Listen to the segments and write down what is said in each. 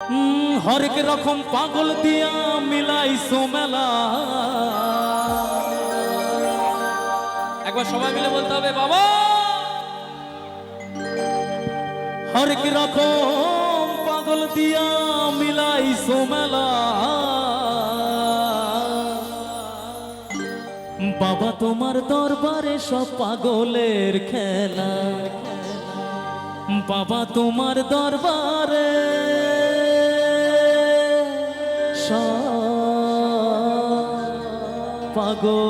হরেক রকম পাগল দিয়া মিলাইছো মেলা। একবার সবাই মিলে বলতে হবে বাবা। হরেক রকম পাগল দিয়া মিলাইছো মেলা। বাবা তোমার দরবারে সব পাগলের খেলা। বাবা তোমার দরবারে সব পাগলের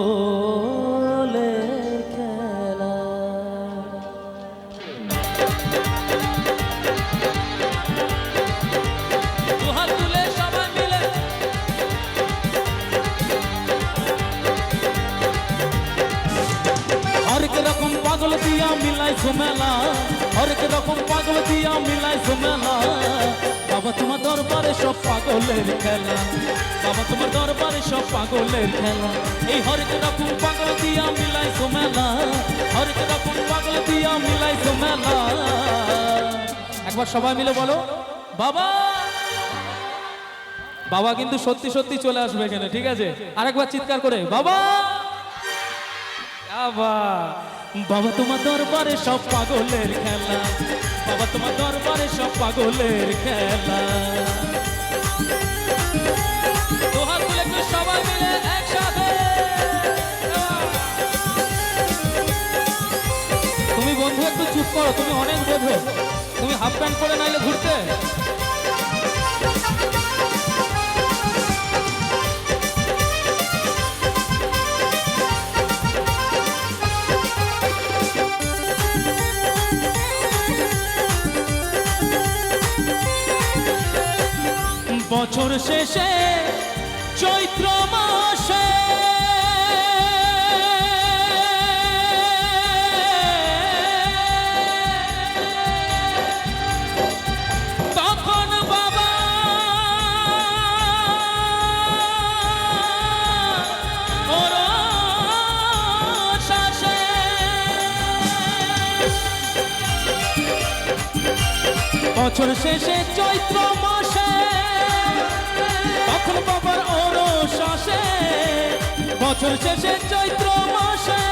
খেলা। দুহাত তুলে সবাই মিলে হরেক রকম পাগল দিয়া মিলাইছো মেলা। হরেক রকম পাগল দিয়া মিলাইছো মেলা। বাবা তোমার দরবারে সব পাগলের খেলা। বাবা তোমার দরবারে সব পাগলের খেলা। এই হরেক রকম পাগল দিয়া মিলাইছো মেলা। হরেক রকম পাগল দিয়া মিলাইছো মেলা। একবার সবাই মিলে বলো বাবা। বাবা কিন্তু সত্যি সত্যি চলে আসবে এখানে, ঠিক আছে? আরেকবার চিৎকার করে বাবা। বাবা তোমার দরবারে সব পাগলের খেলা। বাবা তোমার দরবারে সব পাগলের খেলা। দুহাত তুলে একটু সবাই মিলে একসাথে। তুমি বন্ধু একটু চুপ করো, তুমি অনেক বোঝো। তুমি হাফ প্যান্ট পরে নাইলে ঘুরতে। বছর শেষে চৈত্র মাসে তখন বাবা ওর শ্বাসে। বছর শেষে চৈত্র মাসে তখন বাবার শ্বাসে। বছর শেষে চৈত্র মাসে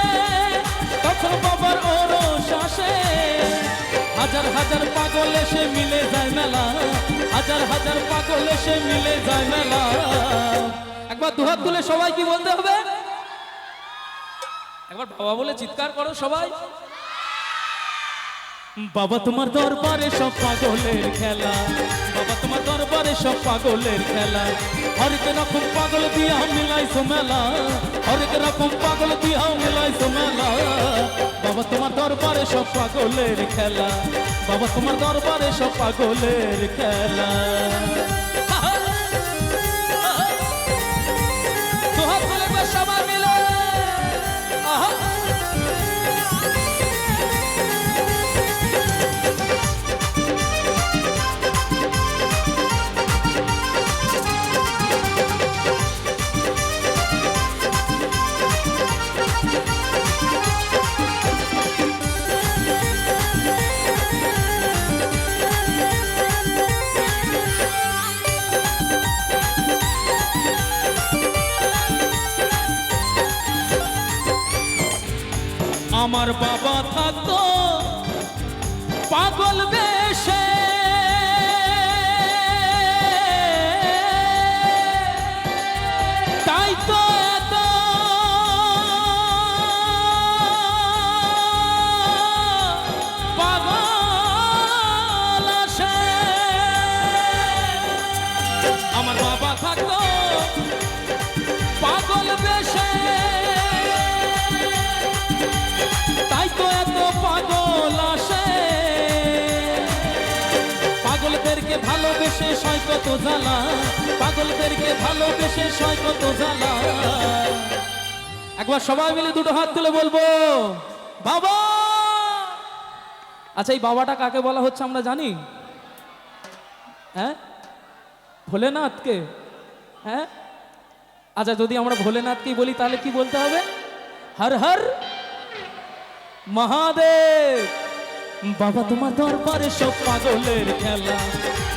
তখন বাবার শ্বাসে। হাজার হাজার পাগল এসে মিলে যায় মেলা। হাজার হাজার পাগল এসে মিলে যায় মেলা। একবার দুহাত তুলে সবাই কি বলতে হবে? একবার বাবা বলে চিৎকার করো সবাই। বাবা তোমার দরবারে সব পাগলের খেলা। বাবা তোমার দরবারে সব পাগলের খেলা। হরেক রকম পাগল দিয়া মিলাইছো মেলা। হরেক রকম পাগল দিয়া মিলাইছো মেলা। বাবা তোমার দরবারে সব পাগলের খেলা। বাবা তোমার দরবারে সব পাগলের খেলা। দুহাত তুলে সবাই মিলে আমার বাবা থাকতো পাগল বেশে। তাই তো এত পাগল আসে। আমার বাবা থাকতো পাগল বেশে। তাই তো এত পাগল আসে। পাগলদেরকে ভালোবেসে সয় কত জ্বালা। পাগলদেরকে ভালোবেসে সয় কত জ্বালা। একবার সবাই মিলে দুটো হাত তুলে বলবো বাবা। আচ্ছা এই বাবাটা কাকে বলা হচ্ছে আমরা জানি? হ্যাঁ, ভোলেনাথকে। হ্যাঁ, আচ্ছা যদি আমরা ভোলেনাথকেই বলি তাহলে কি বলতে হবে? হর হর মহাদেব। বাবা তোমার দরবারে সব পাগলের খেলা।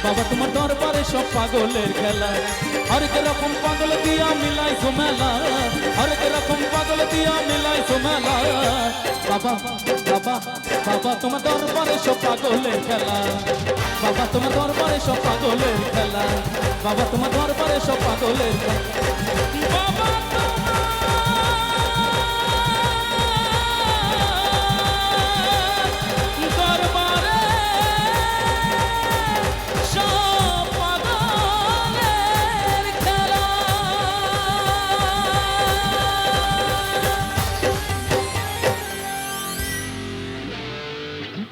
বাবা তোমার দরবারে সব পাগলের খেলা হরেক রকম পাগল দিয়া মিলাই মেলা হরেক রকম পাগল দিয়া মিলাই মেলা বাবা বাবা বাবা তোমার দরবারে সব পাগলের খেলা বাবা তোমার দরবারে সব পাগলের খেলা বাবা তোমার দরবারে সব পাগলের খেলা বাবা তোমার